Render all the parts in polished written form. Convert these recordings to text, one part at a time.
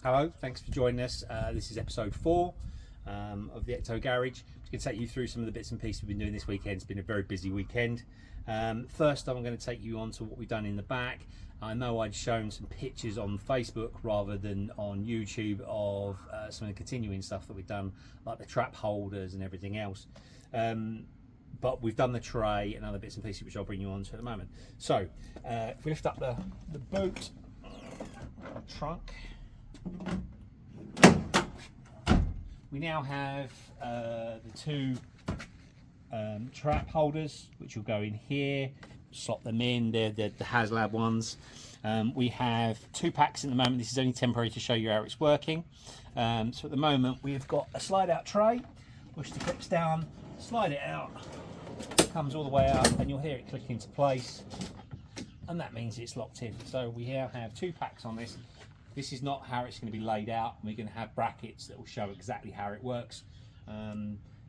Hello, thanks for joining us. This is episode 4 of the Ecto Garage. I'm going to take you through some of the bits and pieces we've been doing this weekend. It's been a very busy weekend. First, I'm going to take you on to what we've done in the back. I know I'd shown some pictures on Facebook rather than on YouTube of some of the continuing stuff that we've done, like the trap holders and everything else. But we've done the tray and other bits and pieces which I'll bring you on to at the moment. So, if we lift up the boot, trunk, we now have the two trap holders which will go in here, slot them in. They're the HasLab ones. We have 2 packs at the moment. This is only temporary to show you how it's working. So at the moment we've got a slide out tray, push the clips down, slide it out, comes all the way up, and you'll hear it click into place, and that means it's locked in. So we now have 2 packs on this. This is not how it's going to be laid out. We're going to have brackets that will show exactly how it works.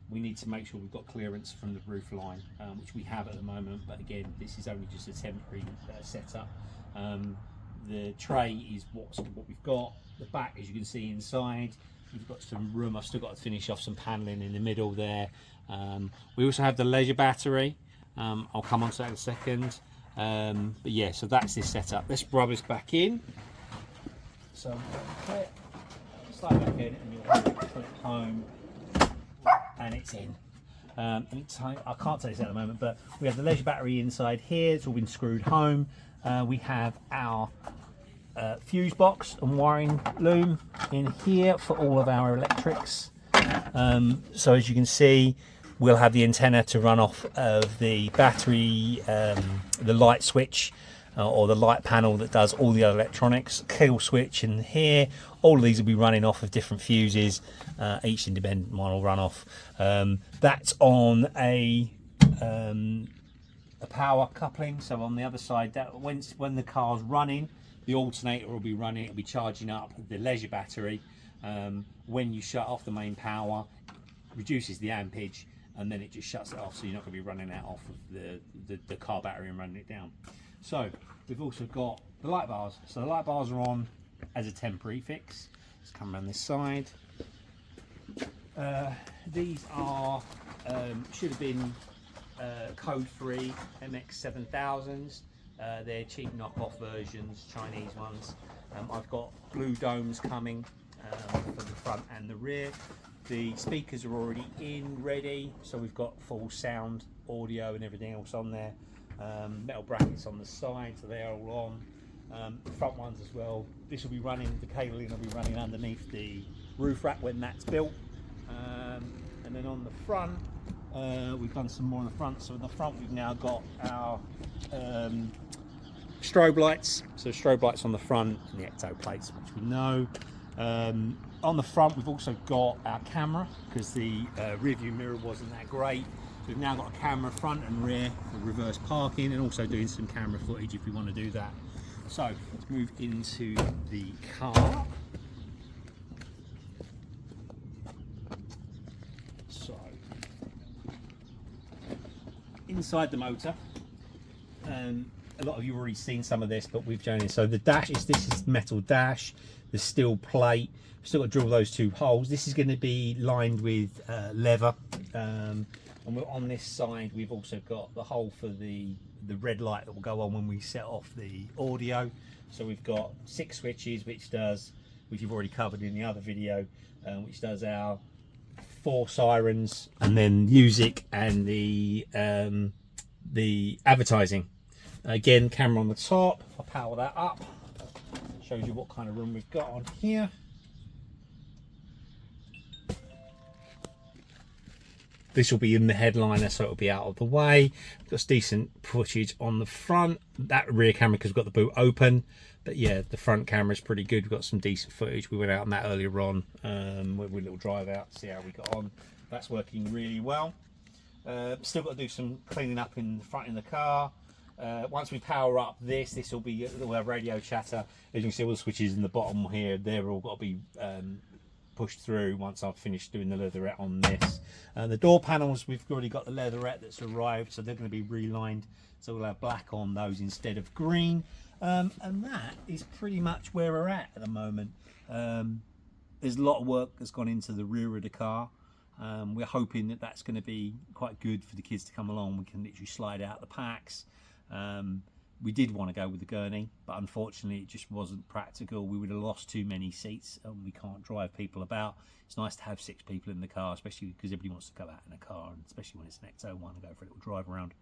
We need to make sure we've got clearance from the roof line, which we have at the moment, but again, this is only just a temporary setup. The tray is what we've got. The back, as you can see inside, we've got some room. I've still got to finish off some paneling in the middle there. We also have the leisure battery. I'll come on to that in a second. But yeah, so that's this setup. Let's rub this back in. So slide back in, and you'll put it home, and it's in. I can't say this at the moment, but we have the leisure battery inside here. It's all been screwed home. We have our fuse box and wiring loom in here for all of our electrics. So as you can see, we'll have the antenna to run off of the battery, the light switch, or the light panel that does all the other electronics, kill switch in here. All of these will be running off of different fuses. Each independent one will run off. That's on a power coupling. So on the other side, that when the car's running, the alternator will be running. It'll be charging up the leisure battery. When you shut off the main power, it reduces the ampage, and then it just shuts it off. So you're not going to be running out off of the car battery and running it down. So we've also got the light bars. So the light bars are on as a temporary fix. Let's come around this side. These are should have been code free MX7000s. They're cheap knockoff versions, Chinese ones. I've got blue domes coming for the front and the rear. The speakers are already in, ready, so we've got full sound, audio and everything else on there. Metal brackets on the side, so they're all on. The front ones as well. This will be running, the cabling will be running underneath the roof rack when that's built. And then on the front, we've done some more on the front. So in the front we've now got our strobe lights. So strobe lights on the front and the Ecto plates, which we know. On the front we've also got our camera, because the rear view mirror wasn't that great. So we've now got a camera front and rear for reverse parking, and also doing some camera footage if we want to do that. So let's move into the car. So inside the motor, a lot of you have already seen some of this, but we've shown it. So the dash is, this is metal dash, the steel plate. We've still got to drill those 2 holes. This is going to be lined with leather. And we're on this side, we've also got the hole for the red light that will go on when we set off the audio. So we've got 6 switches, which you've already covered in the other video, which does our 4 sirens, and then music and the advertising. Again, camera on the top. I'll power that up. Shows you what kind of room we've got on here. This will be in the headliner, so it'll be out of the way. We've got decent footage on the front. That rear camera, because we've got the boot open. But yeah, the front camera is pretty good. We've got some decent footage. We went out on that earlier on with a little drive out to see how we got on. That's working really well. Still got to do some cleaning up in the front in the car. Once we power up this will be all our radio chatter. As you can see, all the switches in the bottom here, they're all got to be pushed through once I've finished doing the leatherette on this. The door panels, we've already got the leatherette that's arrived, so they're going to be relined, so we'll have black on those instead of green. And that is pretty much where we're at the moment. There's a lot of work that's gone into the rear of the car. We're hoping that that's going to be quite good for the kids to come along. We can literally slide out the packs. We did want to go with the gurney, but unfortunately it just wasn't practical. We would have lost too many seats, and we can't drive people about. It's nice to have 6 people in the car, especially because everybody wants to go out in a car, and especially when it's an Ecto-1 and go for a little drive around.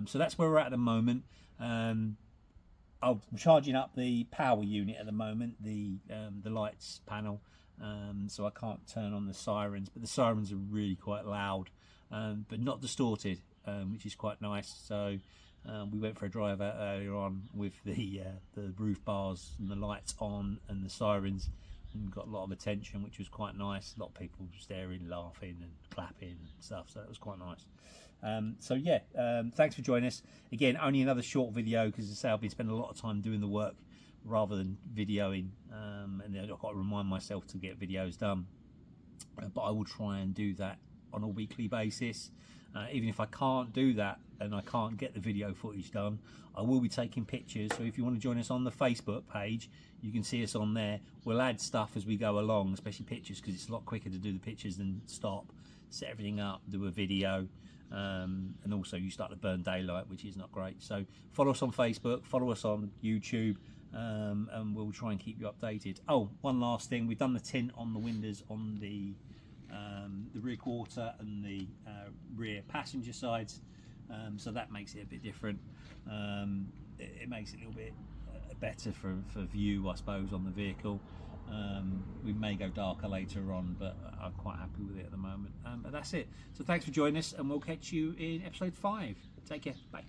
So that's where we're at the moment. I'm charging up the power unit at the moment, the lights panel, so I can't turn on the sirens, but the sirens are really quite loud, but not distorted, which is quite nice. So we went for a drive out earlier on with the roof bars and the lights on and the sirens, and got a lot of attention, which was quite nice. A lot of people staring, laughing and clapping and stuff, so that was quite nice. So yeah, thanks for joining us. Again, only another short video because, as I say, I've been spending a lot of time doing the work rather than videoing, and I've got to remind myself to get videos done, but I will try and do that on a weekly basis. Even if I can't do that and I can't get the video footage done, I will be taking pictures. So if you want to join us on the Facebook page, you can see us on there. We'll add stuff as we go along, especially pictures, because it's a lot quicker to do the pictures than stop, set everything up, do a video, and also you start to burn daylight, which is not great. So follow us on Facebook, follow us on YouTube, and we'll try and keep you updated. Oh, one last thing, we've done the tint on the windows on the rear quarter and the rear passenger sides, so that makes it a bit different. It makes it a little bit better for view, I suppose, on the vehicle. We may go darker later on, but I'm quite happy with it at the moment. But that's it. So thanks for joining us, and we'll catch you in episode 5. Take care. Bye.